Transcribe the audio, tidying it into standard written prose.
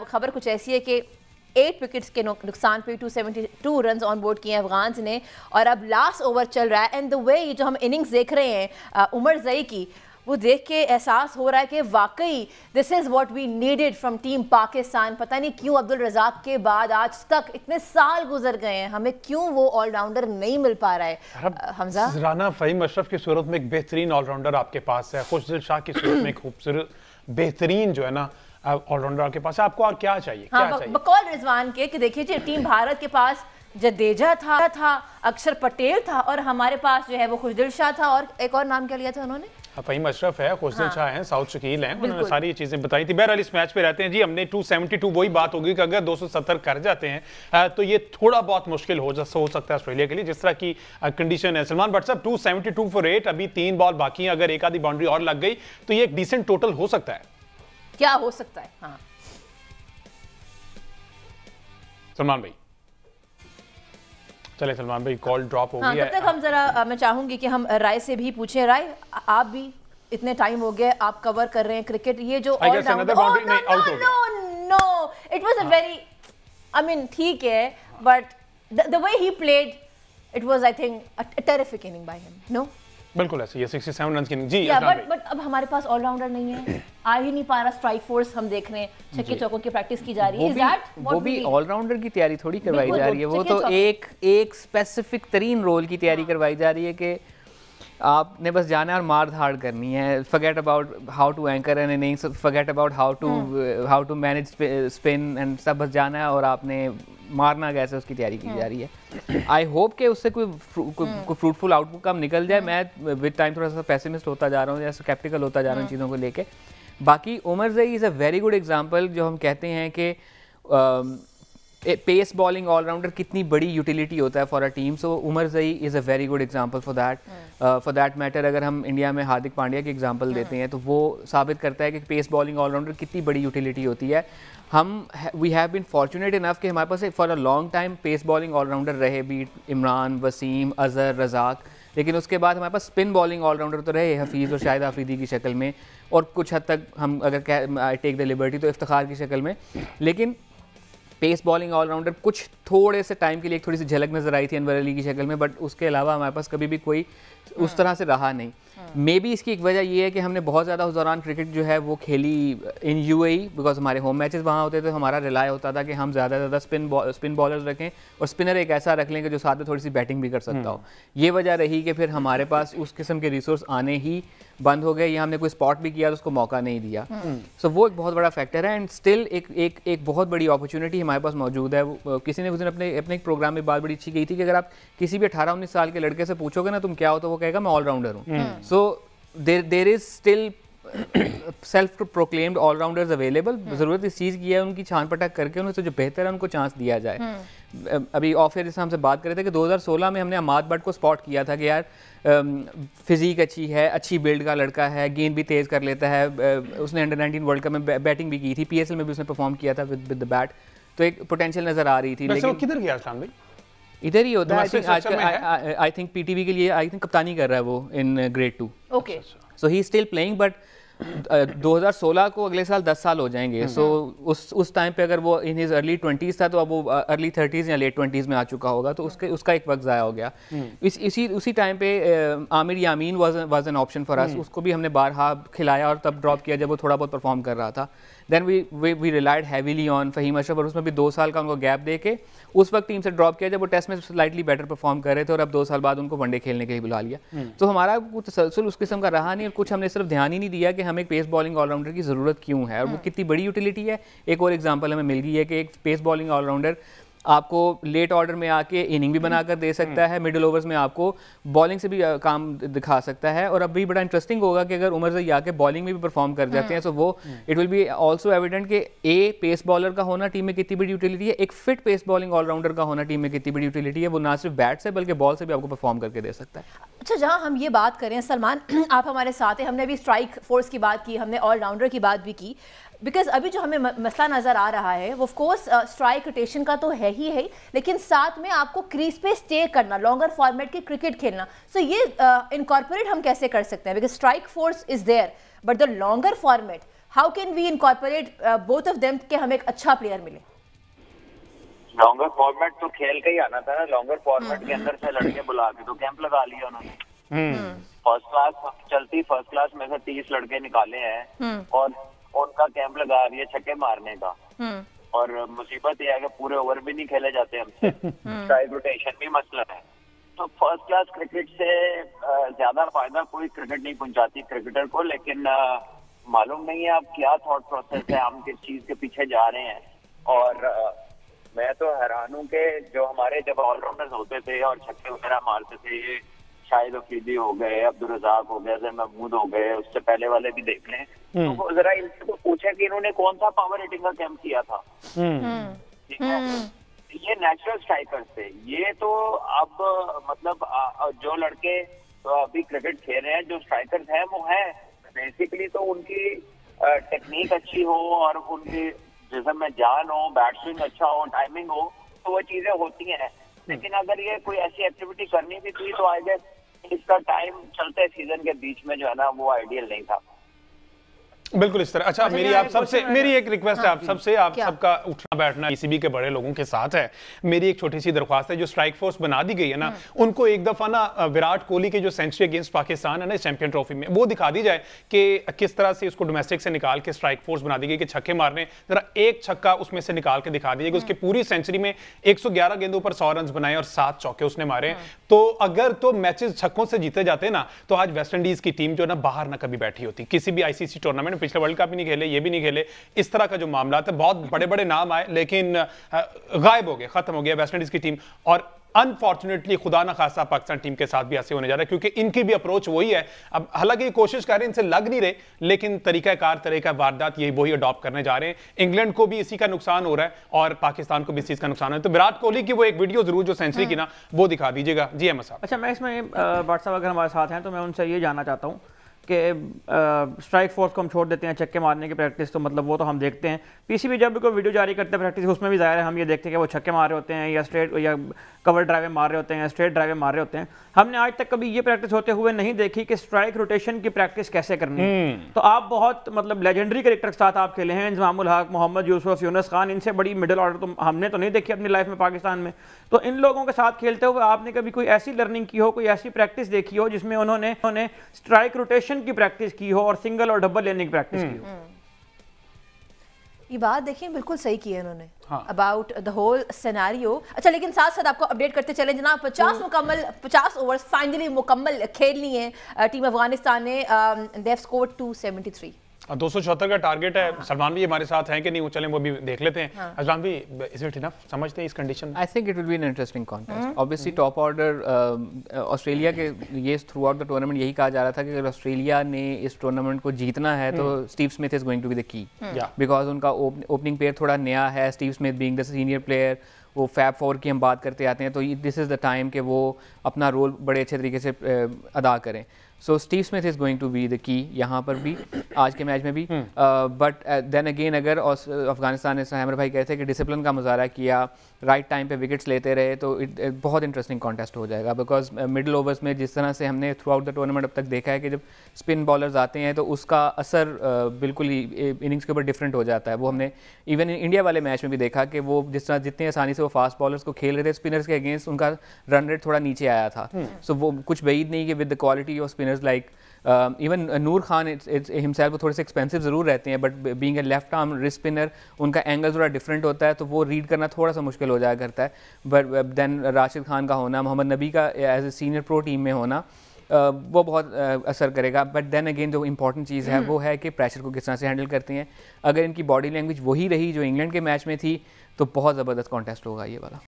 खबर कुछ ऐसी है कि 8 विकेट्स के नुकसान पे 272 रन ऑन बोर्ड किए अफगान्स ने और अब लास्ट ओवर चल रहा है। एंड द वे जो हम इनिंग्स देख रहे हैं उमर ज़ई की, वो देख के एहसास हो रहा है कि वाकई this is what we needed from team Pakistan. पता नहीं क्यों अब्दुल रज़ाक के बाद आज तक इतने साल गुजर गए हैं, हमें क्यों वो ऑलराउंडर नहीं मिल पा रहा है। हमजा राना फ़हीम अशरफ की सूरत में एक बेहतरीन ऑलराउंडर आपके पास है, खुशदिल शाह की सूरत में एक खूबसूरत बेहतरीन जो है ना ऑलराउंडर आपके पास है। आपको और क्या चाहिए? हाँ, क्या चाहिए? बकौल रिजवान के कि देखिए जी, टीम भारत के पास जडेजा था, अक्षर पटेल था और हमारे पास जो है वो खुशदिल शाह था और एक और नाम क्या लिया था उन्होंने? फ़हीम अशरफ है, खुशदिल शाह हैं, साउथ शकील हैं, उन्होंने सारी चीजें बताई थी। बहरहाल इस मैच पे रहते हैं जी, हमने 272 वही बात होगी कि अगर 270 कर जाते हैं तो ये थोड़ा बहुत मुश्किल हो सकता है ऑस्ट्रेलिया के लिए, जिस तरह की कंडीशन है। सलमान भट्ट साहब 272 फॉर 8, अभी 3 बॉल बाकी हैं, अगर एक आधी बाउंड्री और लग गई तो ये एक डिसेंट टोटल हो सकता है। क्या हो सकता है? हाँ सलमान भाई, चले सलमान भाई, कॉल ड्रॉप हो गई है। तब तक हम जरा मैं चाहूंगी कि हम राय से भी पूछें। राय, आप भी इतने टाइम हो गए आप कवर कर रहे हैं क्रिकेट, ये जो no it was a very, I mean ठीक है, but the way he played it was I think a terrific inning by him. No, बिल्कुल ऐसे, ये 67 रन की इनिंग जी। बट अब हमारे पास ऑलराउंडर नहीं है, आ ही नहीं पा रहा। स्ट्राइक फोर्स हम देख रहे हैं, छक्के चौकों की प्रैक्टिस की जा रही है। वो भी ऑलराउंडर की तैयारी थोड़ी करवाई जा रही है, वो तो एक स्पेसिफिक तरीन रोल की तैयारी करवाई जा रही है कि आपने बस जाना है और मार धाड़ करनी है। Forget about how to anchor an innings, forget about how to manage spin and सब, बस जाना है और आपने मारना कैसे, उसकी तैयारी की जा रही है। आई होप कि उससे कोई फ्रूटफुल आउटकम निकल जाए। मैं विद टाइम थोड़ा सा पेसिमिस्ट होता जा रहा हूँ, या स्केप्टिकल होता जा रहा हूँ चीज़ों को लेके। बाकी Omarzai is a very good example, जो हम कहते हैं कि पेस बॉलिंग ऑलराउंडर कितनी बड़ी यूटिलिटी होता है for a team. So Omarzai is a very good example for that matter. अगर हम इंडिया में हार्दिक पांड्या की एग्जांपल देते हैं तो वो साबित करता है कि पेस बॉलिंग ऑलराउंडर कितनी बड़ी यूटिलिटी होती है। We have been fortunate enough कि हमारे पास for a long time pace bowling allrounder रहे, बीट इमरान, वसीम, अजहर, रज़ाक, लेकिन उसके बाद हमारे पास स्पिन बॉलिंग ऑलराउंडर तो रहे हफीज़ और शाहिद आफरीदी की शक्ल में, और कुछ हद तक हम अगर आई टेक द लिबर्टी तो इफ्तिखार की शक्ल में। लेकिन पेस बॉलिंग ऑलराउंडर कुछ थोड़े से टाइम के लिए एक थोड़ी सी झलक नजर आई थी अनवर अली की शक्ल में, बट उसके अलावा हमारे पास कभी भी कोई उस तरह से रहा नहीं। मे बी इसकी एक वजह ये है कि हमने बहुत ज़्यादा उस दौरान क्रिकेट जो है वो खेली इन यूएई, बिकॉज हमारे होम मैचेस वहाँ होते थे। तो हमारा रिलाय होता था कि हम ज़्यादा से ज़्यादा स्पिन बॉलर्स रखें और स्पिनर एक ऐसा रख लें कि जो साथ में थोड़ी सी बैटिंग भी कर सकता हो। ये वजह रही कि फिर हमारे पास उस किस्म के रिसोर्स आने ही बंद हो गए, या हमने कोई स्पॉट भी किया तो उसको मौका नहीं दिया। सो वो एक बहुत बड़ा फैक्टर है। एंड स्टिल एक बहुत बड़ी अपॉर्चुनिटी हमारे पास मौजूद है। किसी ने उस दिन अपने एक प्रोग्राम में बात बड़ी अच्छी कही थी कि अगर आप किसी भी 18-19 साल के लड़के से पूछोगे ना तुम क्या हो, तो वो कहेगा मैं ऑलराउंडर हूँ। So there is still self proclaimed allrounders available. ज़रूरत इस चीज़ की है उनकी छान पटक करके उन्हें तो जो बेहतर है उनको चांस दिया जाए। अभी ऑफ एयर जैसे हमसे बात कर रहे थे कि 2016 में हमने अमाद भट्ट को स्पॉट किया था कि यार फिजिक अच्छी है, अच्छी बिल्ड का लड़का है, गेंद भी तेज़ कर लेता है। उसने अंडर 19 वर्ल्ड कप में बैटिंग भी की थी, PSL में भी उसने परफॉर्म किया था विद द बैट, तो एक पोटेंशियल नज़र आ रही थी। लेकिन किधर गया इस्लाम भाई? इधर ही होता है। आई थिंक PTV के लिए आई थिंक कप्तानी कर रहा है वो in grade 2। Okay, so he still playing, but 2016 को अगले साल 10 साल हो जाएंगे। सो उस टाइम पे अगर वो इन हिज अर्ली 20s था तो अब वो अर्ली 30s या लेट 20s में आ चुका होगा, तो उसका एक वक्त ज़ाया हो गया। उसी टाइम पे Aamir Yamin was an option for us. उसको भी हमने बारहा खिलाया और तब ड्रॉप किया जब वो थोड़ा बहुत परफॉर्म कर रहा था। Then we relied heavily on Faheem Ashraf, और उसमें भी 2 साल का उनको गैप दे के उस वक्त टीम से ड्रॉप किया जब वो टेस्ट में स्लाइटली बेटर परफॉर्म कर रहे थे, और अब 2 साल बाद उनको वनडे खेलने के लिए बुला लिया। तो हमारा कुछ तसलसल उस किस्म का रहा नहीं, और कुछ हमने सिर्फ ध्यान ही नहीं दिया कि हमें एक पेस बॉलिंग ऑलराउंडर की ज़रूरत क्यों है और वो कितनी बड़ी यूटिलिटी है। एक और एग्जांपल हमें मिल गई है कि एक पेस बॉलिंग ऑलराउंडर आपको लेट ऑर्डर में आके इनिंग भी बनाकर दे सकता है, मिडिल ओवर्स में आपको बॉलिंग से भी काम दिखा सकता है। और अब भी बड़ा इंटरेस्टिंग होगा कि अगर उमर ज़ई आके बॉलिंग में भी परफॉर्म कर जाते हैं तो वो it will be also evident कि पेस बॉलर का होना टीम में कितनी बड़ी यूटिलिटी है, एक फिट पेस बॉलिंग ऑलराउंडर का होना टीम में कितनी बड़ी यूटिलिटी है। वो ना सिर्फ बैट से बल्कि बॉल से भी आपको परफॉर्म करके दे सकता है। अच्छा, जहाँ हम ये बात करें सलमान, आप हमारे साथ हैं, हमने अभी स्ट्राइक फोर्स की बात की, हमने ऑलराउंडर की बात भी की, बिकॉज अभी जो हमें मसला नज़र आ रहा है वो ऑफकोर्स स्ट्राइक रोटेशन का तो है ही है, लेकिन साथ में आपको क्रीज पे स्टे करना, लॉन्गर फॉर्मेट की क्रिकेट खेलना। सो ये इनकॉर्पोरेट हम कैसे कर सकते हैं? Because strike force is there but the longer format, how can we incorporate both of them कि हमें एक अच्छा प्लेयर मिले? लॉन्गर फॉर्मेट तो खेल के ही आना था ना, लॉन्गर फॉर्मेट के अंदर से लड़के बुला के तो कैंप लगा लिया उन्होंने। फर्स्ट क्लास चलती, फर्स्ट क्लास में से 30 लड़के निकाले हैं और उनका कैंप लगा दिया छक्के मारने का। और मुसीबत यह है कि पूरे ओवर भी नहीं खेले जाते हमसे, स्ट्राइक रोटेशन भी मसला है। तो फर्स्ट क्लास क्रिकेट से ज्यादा फायदा कोई क्रिकेट नहीं पहुंचाती क्रिकेटर को, लेकिन मालूम नहीं है अब क्या थॉट प्रोसेस है, हम किस चीज के पीछे जा रहे हैं। और मैं तो हैरान हूँ कि जो हमारे जब ऑलराउंडर्स होते थे और छक्के वगैरह मारते थे, ये शाहिद अफरीदी हो गए, अब्दुल रज़ाक हो गए, अजहर महमूद हो गए, उससे पहले वाले भी देख लें, तो जरा इनसे तो पूछे कि इन्होंने कौन सा पावर हिटिंग का कैंप किया था। ठीक है, ये नेचुरल स्ट्राइकर्स थे। ये तो अब मतलब जो लड़के तो अभी क्रिकेट खेल रहे हैं, जो स्ट्राइकर्स हैं वो है बेसिकली तो उनकी टेक्निक अच्छी हो और उनकी जिस्म में जान हो, बैट स्विंग अच्छा हो, टाइमिंग हो, तो वो चीजें होती हैं। लेकिन अगर ये कोई ऐसी एक्टिविटी करनी भी थी तो आई गेस इसका टाइम चलते सीजन के बीच में जो है ना वो आइडियल नहीं था। बिल्कुल इस तरह। अच्छा, मेरी एक रिक्वेस्ट है आप सबसे, आप सबका उठना बैठना पीसीबी के बड़े लोगों के साथ है। मेरी एक छोटी सी दरख्वास्त है, जो स्ट्राइक फोर्स बना दी गई है ना, उनको एक दफा ना विराट कोहली की जो सेंचुरी अगेंस्ट पाकिस्तान है ना चैंपियन ट्रॉफी में, वो दिखा दी जाए कि किस तरह से उसको डोमेस्टिक से निकाल के स्ट्राइक फोर्स बना दी गई कि छक्के मारने, जरा एक छक्का उसमें से निकाल के दिखा दीजिए कि उसकी पूरी सेंचुरी में 111 गेंदों पर 100 रन बनाए और 7 चौके उसने मारे। तो अगर तो मैचेस छक्कों से जीते जाते ना, तो आज वेस्ट इंडीज की टीम जो ना बाहर ना कभी बैठी होती किसी भी आईसीसी टूर्नामेंट। पिछले वर्ल्ड कप भी नहीं खेले, ये भी नहीं खेले, इस तरह का जो मामला था, बहुत बड़े बड़े नाम आए लेकिन गायब हो गए, खत्म हो गया वेस्ट इंडीज की टीम। और अनफॉर्चुनेटली खुदा ना खासा पाकिस्तान टीम के साथ भी ऐसे होने जा रहा है, क्योंकि इनकी भी अप्रोच वही है। अब हालांकि कोशिश कर रहे हैं, इनसे लग नहीं रहे, लेकिन तरीका वारदात यही वही अडॉप्ट करने जा रहे हैं। इंग्लैंड को भी इसी का नुकसान हो रहा है और पाकिस्तान को भी इस चीज का नुकसान है। तो विराट कोहली की वो एक वीडियो जरूर जो सेंचुरी की ना, वो दिखा दीजिएगा। जी अहमद साहब। अच्छा, मैं इसमें व्हाट्सएप अगर हमारे साथ हैं तो मैं उनसे ये जानना चाहता हूँ कि स्ट्राइक फोर्स को हम छोड़ देते हैं, छक्के मारने की प्रैक्टिस तो मतलब वो तो हम देखते हैं, पीसीबी जब भी कोई वीडियो जारी करते हैं प्रैक्टिस उसमें भी ज़ाहिर है हम ये देखते हैं कि वो छक्के मार रहे होते हैं या स्ट्रेट या कवर ड्राइवे मार रहे होते हैं या स्ट्रेट ड्राइवे मार रहे होते हैं। हमने आज तक कभी ये प्रैक्टिस होते हुए नहीं देखी कि स्ट्राइक रोटेशन की प्रैक्टिस कैसे करनी है। तो आप बहुत मतलब लेजेंडरी क्रिकेटर के साथ आप खेले हैं, इंजमामुल हक, मोहम्मद यूसुफ, यूनुस खान, इनसे बड़ी मिडिल ऑर्डर तो हमने तो नहीं देखी अपनी लाइफ में पाकिस्तान में। तो इन लोगों के साथ खेलते हुए आपने कभी कोई ऐसी लर्निंग की हो, कोई ऐसी प्रैक्टिस देखी हो जिसमें उन्होंने स्ट्राइक रोटेशन की प्रैक्टिस की हो और सिंगल और डबल लेने की प्रैक्टिस की हो? ये बात देखिए बिल्कुल सही की है उन्होंने अबाउट द होल सिनेरियो। अच्छा, लेकिन साथ साथ आपको अपडेट करते चले जनाब, 50 ओवर्स फाइनली मुकम्मल खेल लिए हैं टीम अफगानिस्तान ने। दे हैव स्कोर्ड 273, 274 का टारगेट है। सलमान भी हमारे साथ हैं कि नहीं, वो चलें वो भी देख लेते हैं। अजलान भी, इज इट इनफ समझते हैं इस कंडीशन में? I think it will be an interesting contest. Obviously top order Australia के, ये थ्रू आउट द टूर्नामेंट यही कहा जा रहा था कि अगर ऑस्ट्रेलिया ने इस टूर्नामेंट को जीतना है तो Steve Smith is going to be the key, because उनका ओपनिंग पेयर थोड़ा नया है। Steve Smith being the senior player, वो फैब फोर की हम बात करते आते हैं, तो दिस इज़ द टाइम कि वो अपना रोल बड़े अच्छे तरीके से अदा करें। So Steve Smith is going to be the key यहाँ पर भी, आज के मैच में भी। बट देन अगेन अगर अफगानिस्तान ने, हैमर भाई कहते हैं कि डिसिप्लिन का मुजाहरा किया, राइट टाइम पे विकेट्स लेते रहे, तो बहुत इंटरेस्टिंग कॉन्टेस्ट हो जाएगा। बिकॉज मिडिल ओवर्स में जिस तरह से हमने थ्रू आउट द टूर्नामेंट अब तक देखा है कि जब स्पिन बॉलर्स आते हैं तो उसका असर बिल्कुल ही इनिंग्स के ऊपर डिफरेंट हो जाता है। वो हमने इवन इंडिया वाले मैच में भी देखा कि वो जिस तरह जितनी आसानी से वो फास्ट बॉलर्स को खेल रहे थे, स्पिनर्स के अगेंस्ट उनका रन रेट थोड़ा नीचे आया था। सो वो कुछ बैद नहीं कि with the quality off spinners like even Noor Khan himself, वो थोड़े से एक्सपेंसिव ज़रूर रहते हैं, but being a left arm wrist spinner उनका एंगल थोड़ा डिफरेंट होता है, तो वो रीड करना थोड़ा सा मुश्किल हो जाया करता है। बट देन राशिद खान का होना, मोहम्मद नबी का as a senior pro team में होना, वो बहुत असर करेगा। बट देन अगेन जो इंपॉर्टेंट चीज़ है वो है कि प्रेशर को किस तरह से हैंडल करते हैं। अगर इनकी बॉडी लैंग्वेज वही रही जो इंग्लैंड के मैच में थी, तो बहुत ज़बरदस्त कॉन्टेस्ट होगा ये वाला।